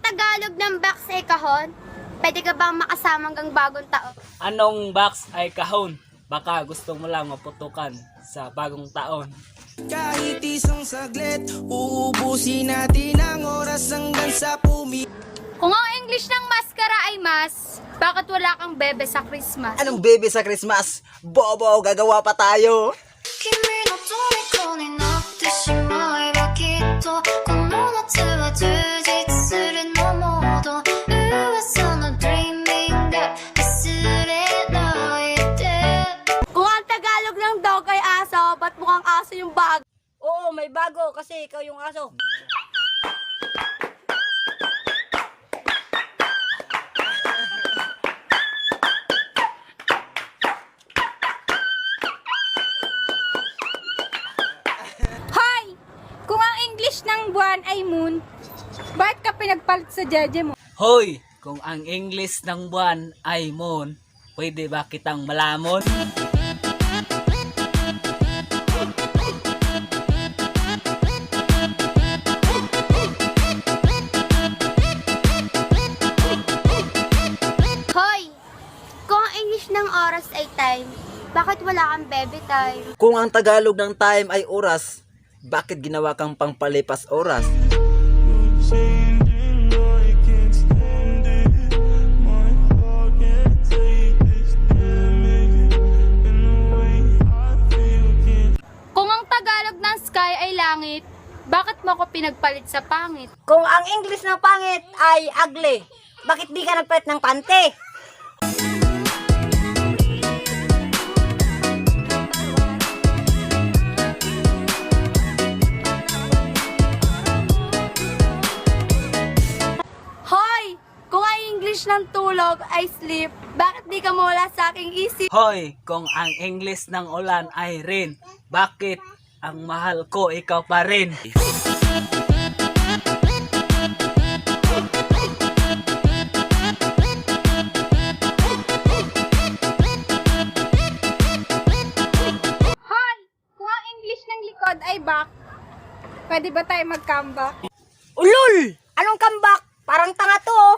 Tagalog ng box ay kahon? Pwede ka bang makasama hanggang bagong taon? Anong box ay kahon? Baka gusto mo lang maputukan sa bagong taon. Kahit isang saglit, uubusin natin ang oras hanggang sa Kung ang English ng maskara ay mas, bakit wala kang bebe sa Christmas? Anong baby sa Christmas? Bobo, gagawa pa tayo. 君の虜になってしまえばきっとこの夏は充実するのもっと噂の dreaming が忘れないで Kung ang Tagalog ng dog ay aso, ba't mukhang aso yung bag? Oo, may bago kasi ikaw yung aso. Hoy! Kung ang English ng buwan ay moon, bakit ka pinagpalit sa jeje mo? Hoy! Kung ang English ng buwan ay moon, pwede ba kitang malamon? Hoy! Kung ang English ng oras ay time, bakit wala kang bebe time? Kung ang Tagalog ng time ay oras, bakit ginawa kang pangpalipas oras? Kung ang Tagalog ng sky ay langit, bakit mo ako pinagpalit sa pangit? Kung ang English ng pangit ay ugly, bakit di ka nagpalit ng pante? Hoy! Kung ang English ng tulog ay sleep, bakit di ka mawala sa aking isip? Hoy! Kung ang English ng ulan ay rain, bakit ang mahal ko ikaw pa rin? Hoy! Kung ang English ng likod ay back, pwede ba tayo mag-comeback? Ulol! Anong comeback? Parang tanga to oh.